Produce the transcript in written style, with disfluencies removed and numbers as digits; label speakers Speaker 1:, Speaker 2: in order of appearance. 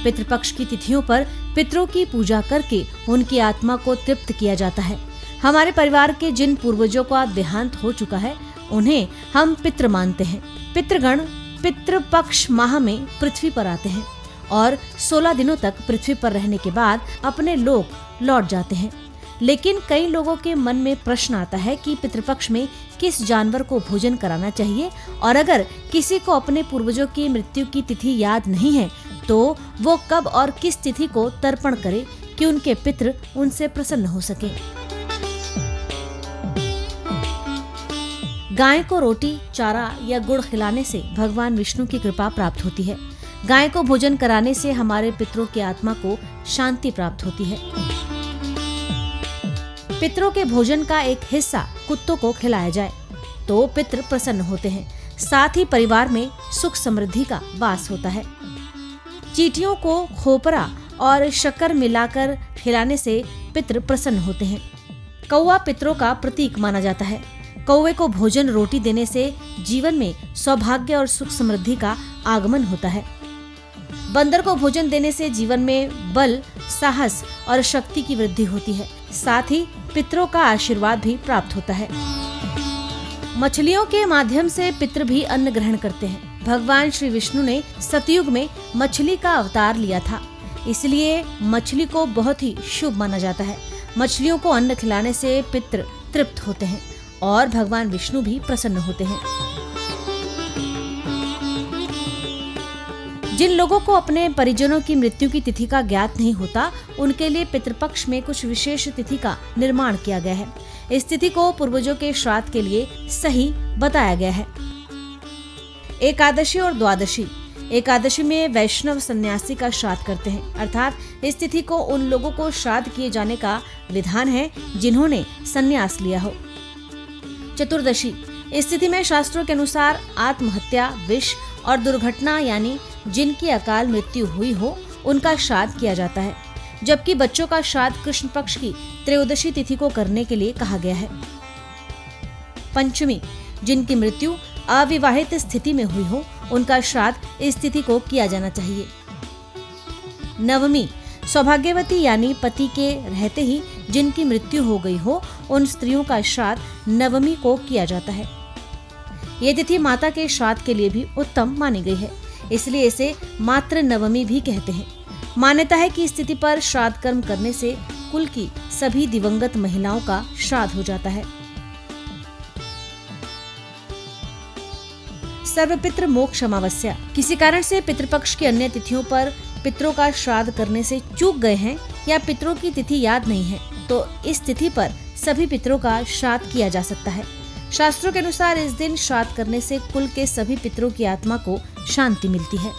Speaker 1: पितृपक्ष की तिथियों पर पितरों की पूजा करके उनकी आत्मा को तृप्त किया जाता है। हमारे परिवार के जिन पूर्वजों का देहांत हो चुका है उन्हें हम पितृ मानते हैं। पितृगण पितृपक्ष माह में पृथ्वी पर आते हैं और 16 दिनों तक पृथ्वी पर रहने के बाद अपने लोक लौट जाते हैं। लेकिन कई लोगों के मन में प्रश्न आता है कि पितृपक्ष में किस जानवर को भोजन कराना चाहिए, और अगर किसी को अपने पूर्वजों की मृत्यु की तिथि याद नहीं है तो वो कब और किस तिथि को तर्पण करे कि उनके पितृ उनसे प्रसन्न हो सके। गाय को रोटी, चारा या गुड़ खिलाने से भगवान विष्णु की कृपा प्राप्त होती है। गाय को भोजन कराने से हमारे पितरों की आत्मा को शांति प्राप्त होती है। पितरों के भोजन का एक हिस्सा कुत्तों को खिलाया जाए तो पितृ प्रसन्न होते हैं, साथ ही परिवार में सुख समृद्धि का वास होता है। चींटियों को खोपरा और शक्कर मिलाकर खिलाने से पितृ प्रसन्न होते हैं। कौवा पितरों का प्रतीक माना जाता है। कौवे को भोजन रोटी देने से जीवन में सौभाग्य और सुख समृद्धि का आगमन होता है। बंदर को भोजन देने से जीवन में बल, साहस और शक्ति की वृद्धि होती है। साथ ही पितरों का आशीर्वाद भी प्राप्त होता है। मछलियों के माध्यम से पितृ भी अन्न ग्रहण करते हैं। भगवान श्री विष्णु ने सतयुग में मछली का अवतार लिया था, इसलिए मछली को बहुत ही शुभ माना जाता है। मछलियों को अन्न खिलाने से पितृ तृप्त होते हैं और भगवान विष्णु भी प्रसन्न होते हैं। जिन लोगों को अपने परिजनों की मृत्यु की तिथि का ज्ञात नहीं होता, उनके लिए पितृपक्ष में कुछ विशेष तिथि का निर्माण किया गया है। इस तिथि को पूर्वजों के श्राद्ध के लिए सही बताया गया है। एकादशी और द्वादशी। एकादशी में वैष्णव सन्यासी का श्राद्ध करते हैं, अर्थात इस तिथि को उन लोगों को श्राद्ध किए जाने का विधान है जिन्होंने सन्यास लिया हो। चतुर्दशी। इस तिथि में शास्त्रों के अनुसार आत्महत्या, विष और दुर्घटना यानी जिनकी अकाल मृत्यु हुई हो उनका श्राद्ध किया जाता है, जबकि बच्चों का श्राद्ध कृष्ण पक्ष की त्रयोदशी तिथि को करने के लिए कहा गया है। पंचमी। जिनकी मृत्यु अविवाहित स्थिति में हुई हो उनका श्राद्ध इस तिथि को किया जाना चाहिए। नवमी। सौभाग्यवती यानी पति के रहते ही जिनकी मृत्यु हो गई हो उन स्त्रियों का श्राद्ध नवमी को किया जाता है। ये तिथि माता के श्राद्ध के लिए भी उत्तम मानी गई है, इसलिए इसे मातृ नवमी भी कहते हैं। मान्यता है कि इस तिथि पर श्राद्ध कर्म करने से कुल की सभी दिवंगत महिलाओं का श्राद्ध हो जाता है। सर्वपितृ मोक्ष अमावस्या। किसी कारण से पितृपक्ष की अन्य तिथियों पर पितरों का श्राद्ध करने से चूक गए हैं या पितरों की तिथि याद नहीं है तो इस तिथि पर सभी पितरों का श्राद्ध किया जा सकता है। शास्त्रों के अनुसार इस दिन श्राद्ध करने से कुल के सभी पितरों की आत्मा को शांति मिलती है।